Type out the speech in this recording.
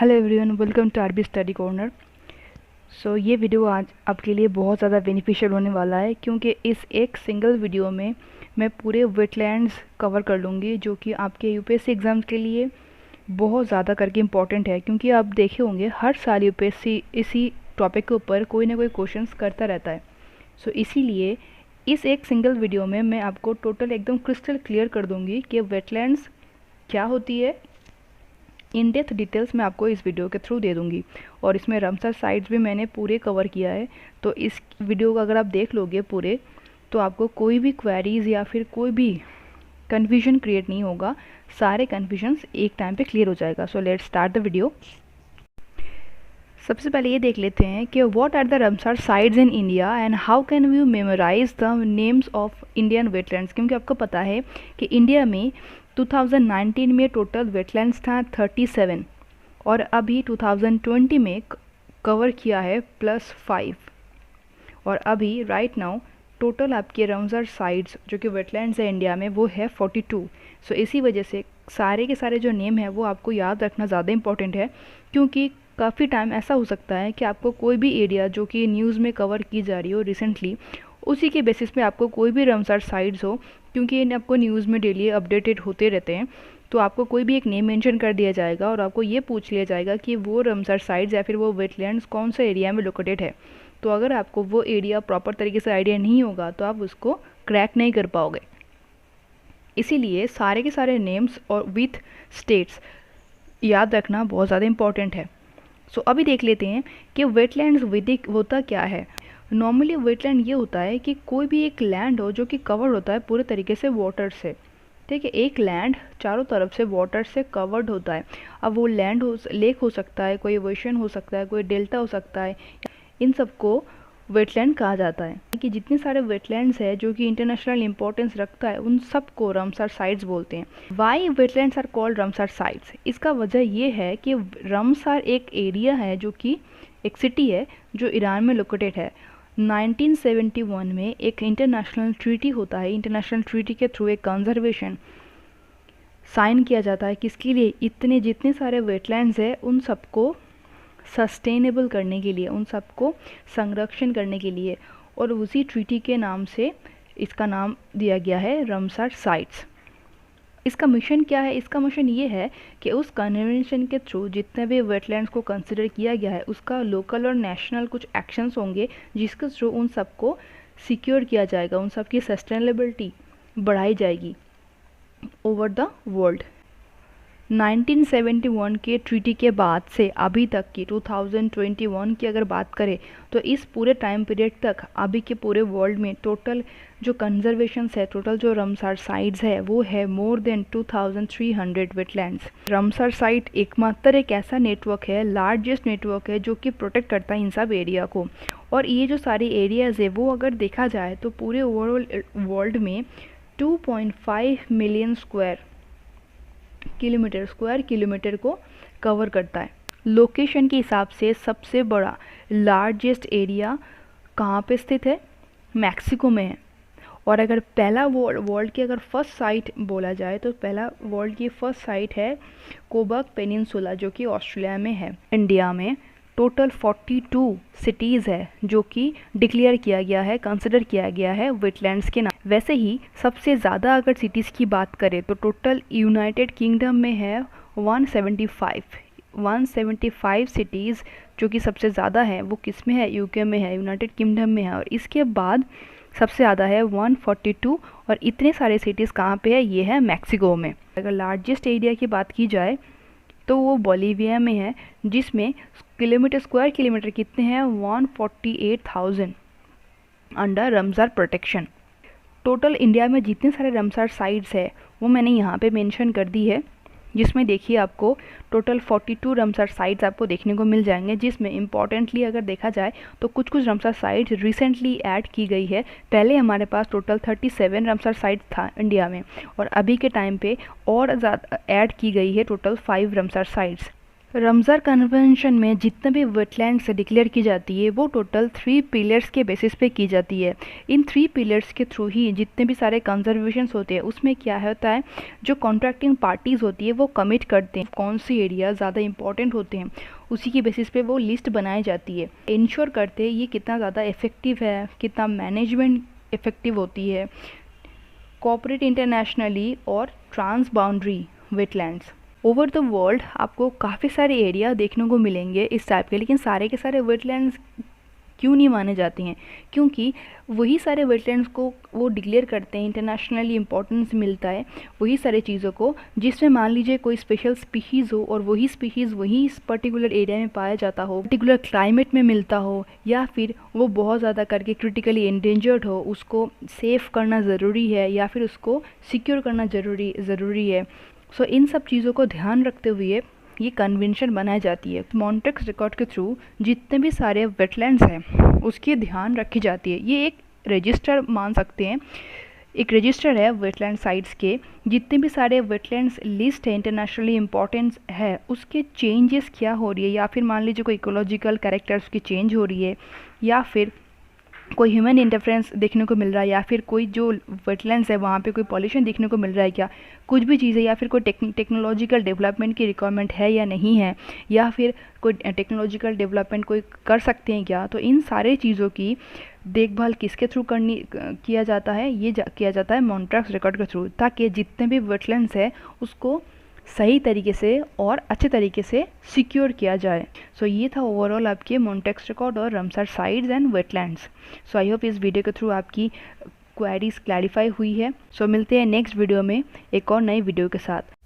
Hello everyone, welcome to RB study corner. ये video आज आपके लिए बहुत ज़्यादा बेनिफिशियल होने वाला है, क्योंकि इस एक सिंगल वीडियो में मैं पूरे वेटलैंड्स कवर कर लूँगी, जो कि आपके यूपीएससी एग्ज़ाम्स के लिए बहुत ज़्यादा करके इम्पॉर्टेंट है। क्योंकि आप देखे होंगे हर साल यूपीएससी इसी टॉपिक के ऊपर कोई ना कोई क्वेश्चंस करता रहता है। इसीलिए इस एक सिंगल वीडियो में मैं आपको टोटल एकदम क्रिस्टल क्लियर कर दूँगी कि वेटलैंड्स क्या होती है। इन डेप्थ डिटेल्स मैं आपको इस वीडियो के थ्रू दे दूंगी, और इसमें रामसर साइट्स भी मैंने पूरे कवर किया है। तो इस वीडियो को अगर आप देख लोगे पूरे, तो आपको कोई भी क्वेरीज या फिर कोई भी कन्फ्यूजन क्रिएट नहीं होगा। सारे कन्फ्यूजन्स एक टाइम पे क्लियर हो जाएगा। Let's start the video. सबसे पहले ये देख लेते हैं कि what are the Ramsar sites in India and how can we memorise the names of Indian wetlands. क्योंकि आपको पता है कि इंडिया में 2019 में टोटल वेटलैंड्स था 37, और अभी 2020 में कवर किया है +5, और अभी राइट नाउ टोटल आपके रामसर साइट्स जो कि वेटलैंड्स है इंडिया में वो है 42। इसी वजह से सारे के सारे जो नेम है वो आपको याद रखना ज़्यादा इंपॉर्टेंट है, क्योंकि काफ़ी टाइम ऐसा हो सकता है कि आपको कोई भी एरिया जो कि न्यूज़ में कवर की जा रही हो रिसेंटली, उसी के बेसिस पे आपको कोई भी रामसर साइट्स हो, क्योंकि इन आपको न्यूज़ में डेली अपडेटेड होते रहते हैं, तो आपको कोई भी एक नेम मेंशन कर दिया जाएगा और आपको ये पूछ लिया जाएगा कि वो रामसर साइट्स या फिर वो वेटलैंड्स कौन सा एरिया में लोकेटेड है। तो अगर आपको वो एरिया प्रॉपर तरीके से आइडिया नहीं होगा तो आप उसको क्रैक नहीं कर पाओगे। इसीलिए सारे के सारे नेम्स और विथ स्टेट्स याद रखना बहुत ज़्यादा इंपॉर्टेंट है। अभी देख लेते हैं कि वेटलैंड्स विदिक होता क्या है। नॉर्मली वेटलैंड ये होता है कि कोई भी एक लैंड हो जो कि कवर होता है पूरे तरीके से वाटर से। ठीक है, एक लैंड चारों तरफ से वाटर से कवर्ड होता है। अब वो लैंड हो, लेक हो सकता है, कोई ओशन हो सकता है, कोई डेल्टा हो सकता है, इन सबको वेटलैंड कहा जाता है। कि जितने सारे वेटलैंड्स है जो कि इंटरनेशनल इंपॉर्टेंस रखता है उन सबको रामसर साइट्स बोलते हैं। Why wetlands are called Ramsar sites? इसका वजह ये है कि रामसर एक एरिया है जो कि एक सिटी है जो ईरान में लोकेटेड है। 1971 में एक इंटरनेशनल ट्रीटी होता है। इंटरनेशनल ट्रीटी के थ्रू एक कंजर्वेशन साइन किया जाता है, किसके लिए? इतने जितने सारे वेटलैंड्स है उन सबको सस्टेनेबल करने के लिए, उन सबको संरक्षण करने के लिए, और उसी ट्रीटी के नाम से इसका नाम दिया गया है रामसर साइट्स। इसका मिशन क्या है? इसका मिशन ये है कि उस कन्वेंशन के थ्रू जितने भी वेटलैंड्स को कंसिडर किया गया है उसका लोकल और नेशनल कुछ एक्शंस होंगे, जिसके थ्रू उन सबको सिक्योर किया जाएगा, उन सब की सस्टेनेबिलिटी बढ़ाई जाएगी ओवर द वर्ल्ड। 1971 के ट्रीटी के बाद से अभी तक की 2021 की अगर बात करें तो इस पूरे टाइम पीरियड तक अभी के पूरे वर्ल्ड में टोटल जो कंजर्वेशंस है, टोटल जो रामसर साइट्स है वो है more than 2300 wetlands. Ramsar site एकमात्र एक ऐसा नेटवर्क है, लार्जेस्ट नेटवर्क है जो कि प्रोटेक्ट करता है इन सब एरिया को। और ये जो सारी एरियाज़ है वो अगर देखा जाए तो पूरे ओवरऑल वर्ल्ड में 2.5 मिलियन स्क्वायर किलोमीटर को कवर करता है। लोकेशन के हिसाब से सबसे बड़ा लार्जेस्ट एरिया कहाँ पे स्थित है? मैक्सिको में है। और अगर पहला वर्ल्ड की अगर फर्स्ट साइट बोला जाए तो पहला वर्ल्ड की फर्स्ट साइट है कोबक पेनिनसुला जो कि ऑस्ट्रेलिया में है। इंडिया में टोटल 42 सिटीज़ है जो कि डिक्लेयर किया गया है, कंसिडर किया गया है वेटलैंड्स के नाम। वैसे ही सबसे ज़्यादा अगर सिटीज़ की बात करें तो टोटल यूनाइटेड किंगडम में है 175 सिटीज़, जो कि सबसे ज़्यादा है वो किस में है? यूके में है, यूनाइटेड किंगडम में है। और इसके बाद सबसे ज़्यादा है 142, और इतने सारे सिटीज़ कहाँ पे है? ये है मैक्सिको में। अगर लार्जेस्ट एरिया की बात की जाए तो वो बोलीविया में है, जिसमें स्क्वायर किलोमीटर कितने हैं? 148,000 under Ramsar protection. Total India में जितने सारे रामसर साइट्स है वो मैंने यहाँ पे मेंशन कर दी है, जिसमें देखिए आपको टोटल 42 रामसर साइट्स आपको देखने को मिल जाएंगे, जिसमें इम्पॉर्टेंटली अगर देखा जाए तो कुछ रामसर साइट्स रिसेंटली ऐड की गई है। पहले हमारे पास टोटल 37 रामसर साइट्स था इंडिया में, और अभी के टाइम पे और ज़्यादा ऐड की गई है टोटल 5 रामसर साइट्स। रमज़ार कन्वेंशन में जितने भी वेटलैंड्स डिक्लेयर की जाती है वो टोटल 3 पिलर्स के बेसिस पे की जाती है। इन 3 पिलर्स के थ्रू ही जितने भी सारे कंजर्वेशंस होते हैं उसमें क्या होता है, जो कॉन्ट्रैक्टिंग पार्टीज़ होती है वो कमिट करते हैं कौन से एरिया ज़्यादा इंपॉर्टेंट होते हैं, उसी की बेसिस पे वो लिस्ट बनाई जाती है। इंश्योर करते हैं ये कितना ज़्यादा इफ़ेक्टिव है, कितना मैनेजमेंट इफ़ेक्टिव होती है, कोऑपरेट इंटरनेशनली और trans boundary wetlands. Over the world आपको काफ़ी सारे एरिया देखने को मिलेंगे इस टाइप के, लेकिन सारे के सारे वेटलैंड्स क्यों नहीं माने जाते हैं? क्योंकि वही सारे वेटलैंड्स को वो डिक्लेयर करते हैं, इंटरनेशनली इम्पोर्टेंस मिलता है वही सारे चीज़ों को, जिसमें मान लीजिए कोई स्पेशल स्पीशीज़ हो और वही स्पीशीज़ वही इस पर्टिकुलर एरिया में पाया जाता हो, पर्टिकुलर क्लाइमेट में मिलता हो, या फिर वो बहुत ज़्यादा करके क्रिटिकली एंडेंजर्ड हो, उसको सेफ करना ज़रूरी है या फिर उसको सिक्योर करना ज़रूरी है। सो इन सब चीज़ों को ध्यान रखते हुए ये कन्वेंशन बनाई जाती है। मॉन्ट्रिक्स रिकॉर्ड के थ्रू जितने भी सारे वेटलैंड्स हैं उसकी ध्यान रखी जाती है। ये एक रजिस्टर मान सकते हैं, एक रजिस्टर है वेटलैंड साइट्स के। जितने भी सारे वेटलैंड्स लिस्ट है इंटरनेशनली इम्पोर्टेंस है उसके चेंजेस क्या हो रही है, या फिर मान लीजिए कोई इकोलॉजिकल कैरेक्टर्स की चेंज हो रही है, या फिर कोई ह्यूमन इंटरफेरेंस देखने को मिल रहा है, या फिर कोई जो वेटलैंड्स है वहाँ पे कोई पॉल्यूशन देखने को मिल रहा है क्या, कुछ भी चीज़ें, या फिर कोई टेक्नोलॉजिकल डेवलपमेंट की रिक्वायरमेंट है या नहीं है, या फिर कोई टेक्नोलॉजिकल डेवलपमेंट कोई कर सकते हैं क्या। तो इन सारे चीज़ों की देखभाल किसके थ्रू किया जाता है, किया जाता है मॉन्ट्रिक्स रिकॉर्ड के थ्रू, ताकि जितने भी वेटलैंड्स है उसको सही तरीके से और अच्छे तरीके से सिक्योर किया जाए। सो ये था ओवरऑल आपके मॉन्ट्रिक्स रिकॉर्ड और Ramsar sites and wetlands. So I hope इस वीडियो के थ्रू आपकी क्वेरीज क्लैरिफाई हुई है। सो मिलते हैं नेक्स्ट वीडियो में एक और नई वीडियो के साथ।